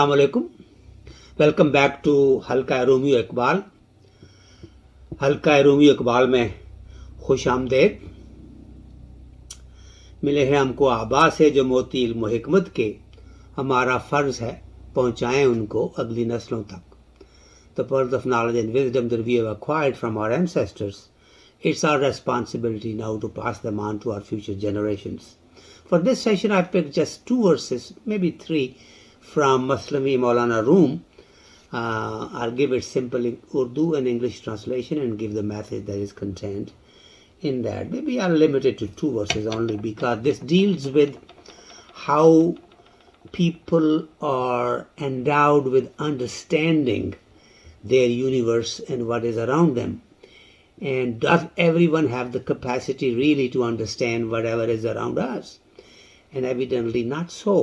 السلام علیکم. Welcome back to حلقہ-رومی-او-اقبال. حلقہ-رومی-او-اقبال میں خوش آمدید. ملے ہیں ہم کو آبا سے جو موتی علم و حکمت کے، ہمارا فرض ہے پہنچائیں ان کو اگلی نسلوں تک. The pearls of knowledge and wisdom that we have acquired from our ancestors, it's our responsibility now to pass them on to our future generations. For this session I picked just 2 verses, maybe 3, from Maslami Maulana Room. I'll give it simple in Urdu and English translation and give the message that is contained in that. Maybe I'll limit it to 2 verses only, because this deals with how people are endowed with understanding their universe and what is around them. And does everyone have the capacity really to understand whatever is around us? And evidently not so.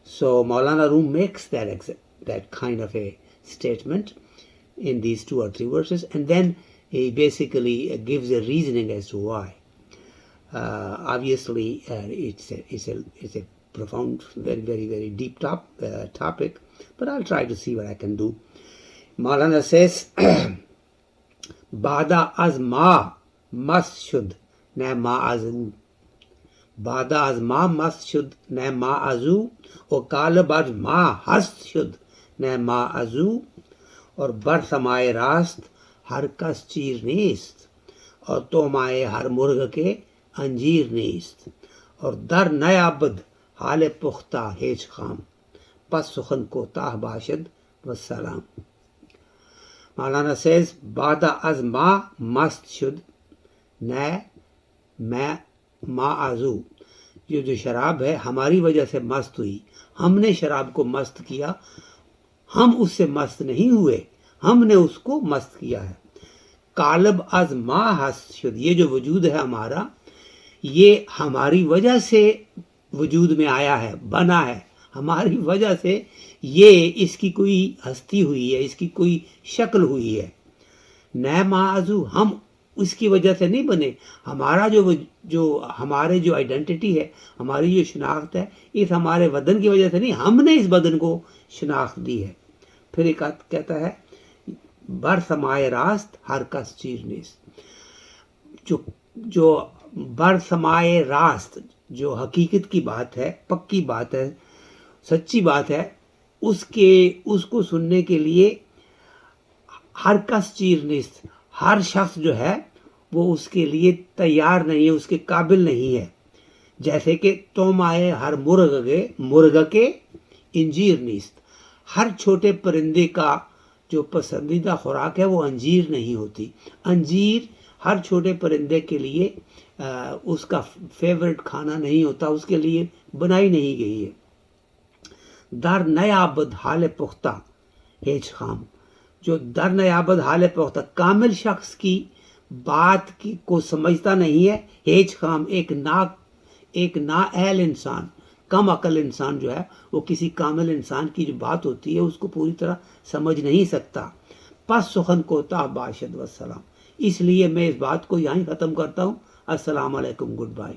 So Maulana Room makes that kind of a statement in these 2 or 3 verses, and then he basically gives a reasoning as to why. Obviously, it's a profound, very, very, very deep topic, but I'll try to see what I can do. Maulana says, Bada az ma mast shud na ma azu. Bada az ma mast shud na ma azu. O قالب از ما هست شد نه ما ازو. اور بر سمائے راست ہر کس چیر نیست. اور تو مائے ہر مرغ کے انجیر نیست. اور در نیابد حال پختہ ہیچ خام. پس سخن کوتاہ باشد والسلام. مولانا says, Bada az ma mast shud ne ma azu. یہ جو شراب ہے ہماری وجہ سے مست ہوئی، ہم نے شراب کو مست کیا، ہم اس سے مست نہیں ہوئے، ہم نے اس کو مست کیا ہے. قالب از ما ہست شد، یہ جو وجود ہے ہمارا، یہ ہماری وجہ سے وجود میں آیا ہے، بنا ہے، ہماری وجہ سے یہ اس کی کوئی ہستی ہوئی ہے، اس کی کوئی شکل ہوئی ہے. نہ معذو، ہم اس کی وجہ سے نہیں بنے. ہمارا جو ہمارے جو آئیڈینٹی ہے، ہماری جو شناخت ہے، اس ہمارے بدن کی وجہ سے نہیں، ہم نے اس بدن کو شناخت دی ہے. پھر ایک کہتا ہے بر سمائے راست ہر کس چیر نیست. جو بر سمائے راست، جو حقیقت کی بات ہے، پکی بات ہے، سچی بات ہے، اس کو سننے کے لیے ہر کس چیر نیست، ہر شخص جو ہے وہ اس کے لیے تیار نہیں ہے، اس کے قابل نہیں ہے. جیسے کہ تم آئے ہر مرغ کے انجیر نیست. ہر چھوٹے پرندے کا جو پسندیدہ خوراک ہے وہ انجیر نہیں ہوتی. انجیر ہر چھوٹے پرندے کے لیے اس کا فیورٹ کھانا نہیں ہوتا، اس کے لیے بنائی نہیں گئی ہے. در نیابد حال پختہ ہیچ خام. جو در نیابد حال پختہ، کامل شخص کی بات کو سمجھتا نہیں ہے. ہیچ خام، ایک نااہل انسان، کم عقل انسان جو ہے، وہ کسی کامل انسان کی جو بات ہوتی ہے اس کو پوری طرح سمجھ نہیں سکتا. پس سخن کوتاہ باشد والسلام. اس لیے میں اس بات کو یہیں ختم کرتا ہوں. السلام علیکم، گڈ بائے.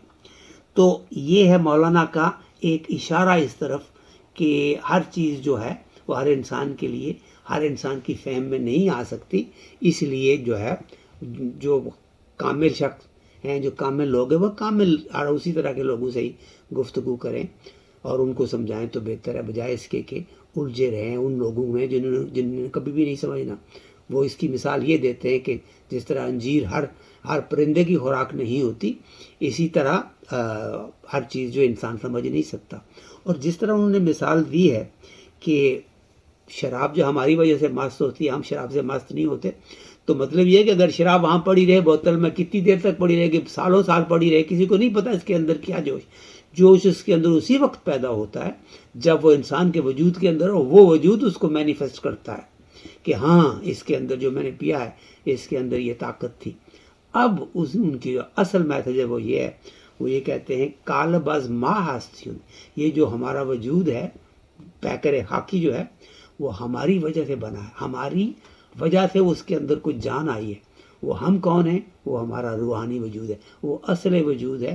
تو یہ ہے مولانا کا ایک اشارہ اس طرف کہ ہر چیز جو ہے وہ ہر انسان کے لیے، ہر انسان کی فہم میں نہیں آ سکتی. اس لیے جو ہے جو کامل شخص ہیں، جو کامل لوگ ہیں، وہ کامل اور اسی طرح کے لوگوں سے ہی گفتگو کریں اور ان کو سمجھائیں تو بہتر ہے، بجائے اس کے کہ الجھے رہیں ان لوگوں میں جن نے کبھی بھی نہیں سمجھنا. وہ اس کی مثال یہ دیتے ہیں کہ جس طرح انجیر ہر پرندے کی خوراک نہیں ہوتی، اسی طرح ہر چیز جو انسان سمجھ نہیں سکتا. اور جس طرح انہوں نے مثال دی ہے کہ شراب جو ہماری وجہ سے مست ہوتی ہے، ہم شراب سے مست نہیں ہوتے، تو مطلب یہ ہے کہ اگر شراب وہاں پڑی رہے بوتل میں، کتنی دیر تک پڑی رہے گی، سالوں سال پڑی رہے، کسی کو نہیں پتا اس کے اندر کیا جوش اس کے اندر اسی وقت پیدا ہوتا ہے جب وہ انسان کے وجود کے اندر ہو. وہ وجود اس کو مینیفیسٹ کرتا ہے کہ ہاں اس کے اندر جو میں نے پیا ہے، اس کے اندر یہ طاقت تھی. اب ان کی جو اصل میسج ہے وہ یہ ہے، وہ یہ کہتے ہیں قالب از ما ہست. یہ جو ہمارا وجود ہے، پیکر خاکی جو ہے، وہ ہماری وجہ سے بنا ہے، ہماری وجہ سے اس کے اندر کچھ جان آئی ہے. وہ ہم کون ہیں؟ وہ ہمارا روحانی وجود ہے، وہ اصل وجود ہے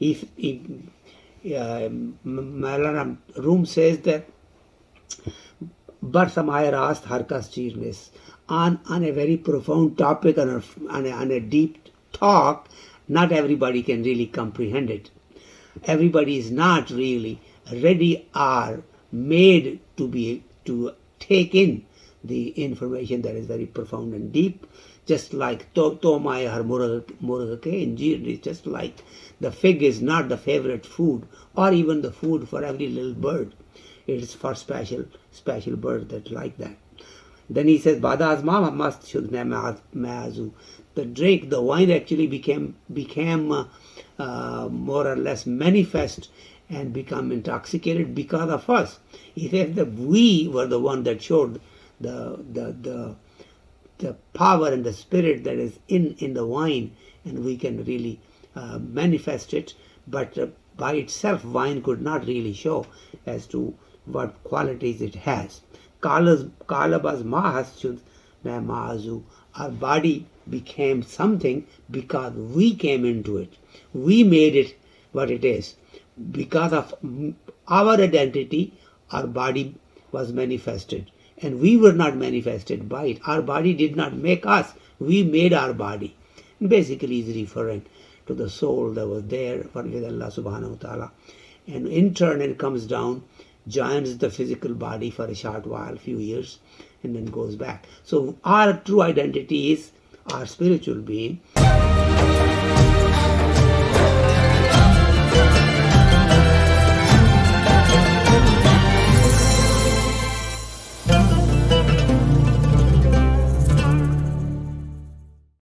if Maulana Rum says that, but some higher asked Harka's cheerness on a very profound topic, on a deep talk, not everybody can really comprehend it. Everybody is not really ready or made to take in the information that is very profound and deep. Just like Tomai har murga ke injir is just like the fig is not the favorite food or even the food for every little bird. It is for special birds that like that. Then he says, Bada azma mast shud ma'azu. The drink, the wine actually became more or less manifest and become intoxicated because of us. He says that we were the one that showed the power and the spirit that is in the wine, and we can really manifest it. But by itself, wine could not really show as to what qualities it has. Qalabas mahashud na ma'azu. Our body became something because we came into it. We made it what it is. Because of our identity, our body was manifested. And we were not manifested by it. Our body did not make us. We made our body. And basically, he's referring to the soul that was there with Allah subhanahu wa ta'ala. And in turn, it comes down, joins the physical body for a short while, few years, and then goes back. So our true identity is our spiritual being.